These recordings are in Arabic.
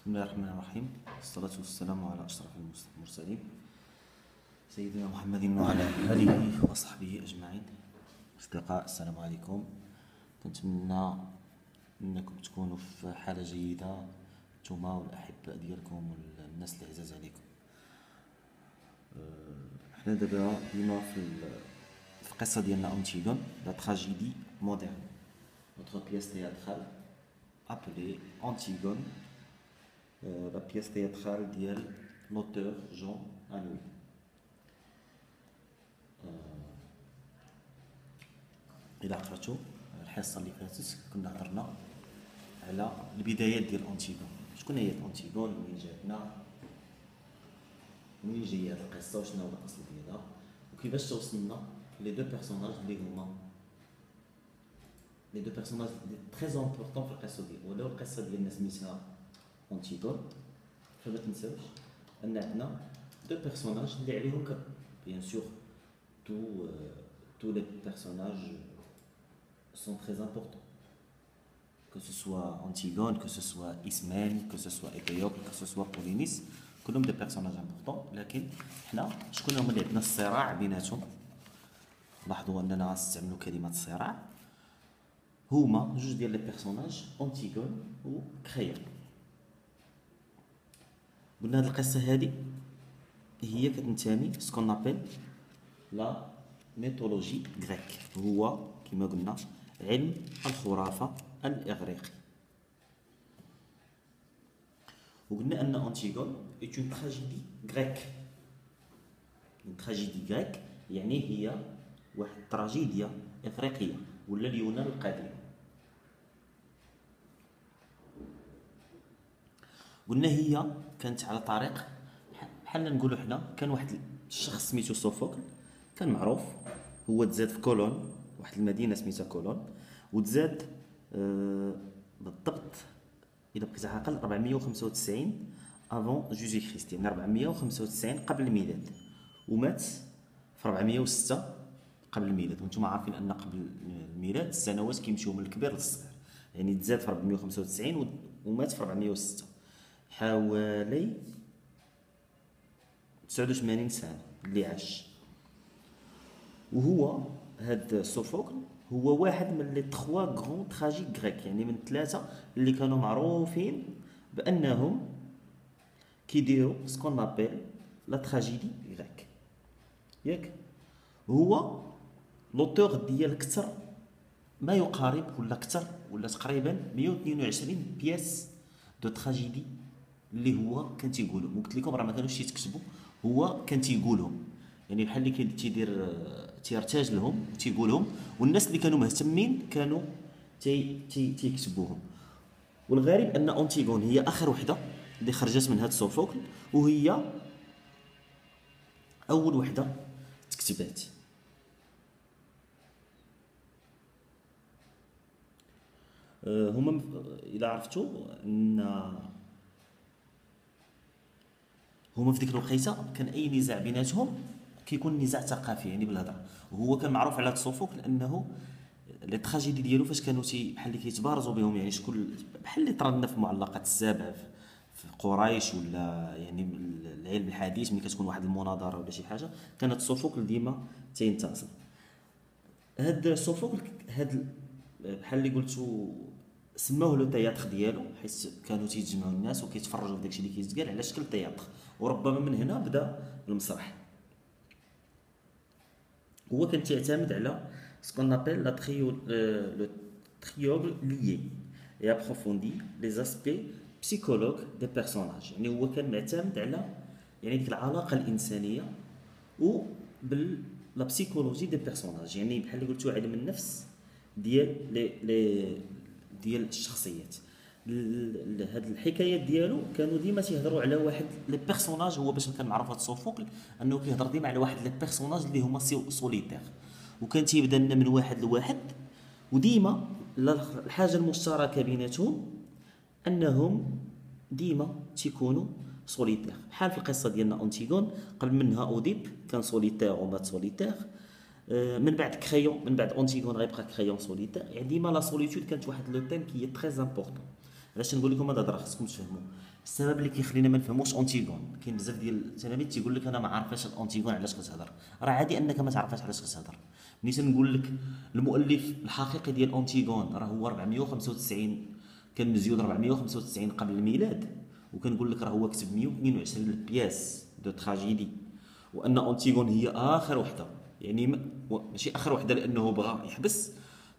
بسم الله الرحمن الرحيم، والصلاة والسلام على أشرف المرسلين سيدنا محمد وعلى آله وصحبه أجمعين. أصدقاء السلام عليكم. كنتمنى أنكم تكونوا في حالة جيدة نتوما والأحباء ديالكم والناس اللي عزاز عليكم. حنا دابا ديما في القصة ديالنا أنتيغون لا تراجيدي مودرن، notre pièce théâtrale appelée Antigone, la pièce théâtrale ديال l'auteur Jean Anouilh. إلا قرأتو الحصة اللي فاتت كنا هضرنا على البدايات ديال أنتيغون. شكون هي أنتيغون، منين جاتنا، منين جاية هاد القصة، وشنو هو الأصل ديالها، وكيفاش توصلنا لي دو بيرسوناج اللي هما لي دو بيرسوناج اللي تري امبورطون في القصة ديالنا. ولو القصة ديالنا سميتها أنتيغون، فما تنساوش أن عندنا دو بيرسوناج اللي عليهم بيان سور tous les personnages sont très importants, que ce soit Antigone, que ce soit Ismène, que ce soit Étéocle, que ce soit Polynice, كلهم des personnages importants. لكن حنا شكون هما اللي عندنا الصراع بيناتهم؟ لاحظوا اننا غنستعملوا كلمه الصراع. هما جوج ديال لي بيرسوناج، أنتيغون و كريون. قلنا هاد القصه هادي هي كتنتمي سكون ابل لا ميثولوجي غريك، هو كما قلنا علم الخرافه الاغريقي. وقلنا ان أنتيغون est une tragédie grecque. une tragédie grecque يعني هي واحد التراجيديا افريقيه ولا اليونان القديم. قلنا هي كانت على طريق بحال نقولوا حنا كان واحد الشخص سميتو سوفوكل، كان معروف، هو تزاد في كولون، واحد المدينه سميتها كولون، وتزاد بالضبط الا بقيت عاقل 495 افون جوجي كريست، يعني 495 قبل الميلاد، ومات في 406 قبل الميلاد. وانتم عارفين ان قبل الميلاد السنوات كيمشيو من الكبير للصغير، يعني تزاد في 495 ومات في 406، حوالي 89 سنه اللي عاش. وهو هاد سوفوكل هو واحد من لي 3 غران تراجيك غريك، يعني من ثلاثه اللي كانوا معروفين بانهم كيديروا سكون ابل لا تراجيدي غريك، ياك. هو لوتور ديال اكثر ما يقارب ولا اكثر ولا تقريبا 122 بياس دو تراجيدي اللي هو كان تيقولهم. وقلت لكم راه ما كانوش تيكتبوا، هو كان تيقولهم، يعني بحال اللي تيدير تيرتاجلهم وتيقولهم، والناس اللي كانوا مهتمين كانوا تيكتبوهم. والغريب ان أنتيغون هي اخر وحده اللي خرجت من هاد سوفوكل، وهي اول وحده تكتبات. هما الا عرفتوا ان هما في ديك الوقيته كان اي نزاع بيناتهم كيكون نزاع ثقافي، يعني بالهضره. وهو كان معروف على هاد سوفوكل لانه لي تراجيدي ديالو فاش كانوا بحال اللي كيتبارزوا بهم، يعني شكون بحال اللي طرنا في معلقات السبع في قريش، ولا يعني العلم الحديث ملي كتكون واحد المناظره ولا شي حاجه كانت سوفوكل ديما تينتصر. هاد سوفوكل هاد بحال اللي قلتو سموه لو تياتر ديالو، حيت كانوا تيتجمعوا الناس وكيتفرجوا في داكشي اللي كيتقال على شكل تياتر، وربما من هنا بدا المسرح. هو كان تعتمد على سكون ابل لا لو تريوغل ليي اي ابروفوندي لي اسبي بسيكولوج دي بيرسوناج، يعني هو كان معتمد على يعني ديك العلاقه الانسانيه و لا بسيكولوجي دي بيرسوناج، يعني بحال اللي قلتو علم النفس ديال لي ديال الشخصيات. هاد الحكايات ديالو كانوا ديما تيهضروا على واحد لي بيرسوناج. هو باش كان معروف هاد سوفوكل انه كيهضر ديما على واحد لي بيرسوناج اللي هما سوليتير، وكان تيبدا لنا من واحد لواحد، وديما الحاجه المشتركه بيناتهم انهم ديما تيكونوا سوليتير. بحال في القصه ديالنا أنتيغون، قبل منها اوديب كان سوليتير ومات سوليتير، من بعد كريون، من بعد أنتيغون غيبقى كريون سوليتير. يعني ديما لا سوليتود كانت واحد لو تيم كي تري امبورطون. علاش نقول لكم هاد الهضره خصكم تفهموا. السبب اللي كيخلينا ما نفهموش اونتيغون، كاين بزاف ديال التلاميذ تيقول لك انا ما عارفاش الاونتيغون علاش كتهضر. راه عادي انك ما تعرفهاش علاش كتهضر. ملي تنقول لك المؤلف الحقيقي ديال اونتيغون راه هو 495، كان مزيود 495 قبل الميلاد، وكنقول لك راه هو كتب 122 بياس دو تراجيدي، وان اونتيغون هي اخر وحده، يعني ماشي اخر وحده لانه بغى يحبس.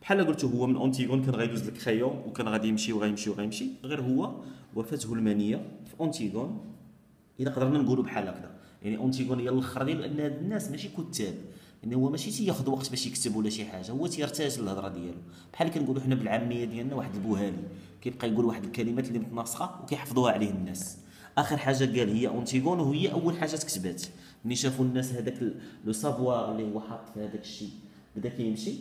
بحال قلت هو من اونتيغون كان غيدوز لك خيو وكان غادي يمشي وغيمشي وغيمشي، غير هو وفاته المنيه في اونتيغون. اذا قدرنا نقولوا بحال هكذا، يعني اونتيغون هي الاخر ديال ان هاد الناس ماشي كتاب، يعني هو ماشي تياخذ وقت باش يكتب ولا شي حاجه، هو تيرتاج الهضره ديالو. بحال كنقولوا حنا بالعاميه ديالنا واحد البوهالي كيبقى يقول واحد الكلمات اللي متناسقه وكيحفظوها عليه الناس. اخر حاجه قال هي اونتيغون، وهي اول حاجه تكتبات. ملي شافوا الناس هذاك لو سافوار اللي هو حاط في هذاك الشيء بدا كيمشي،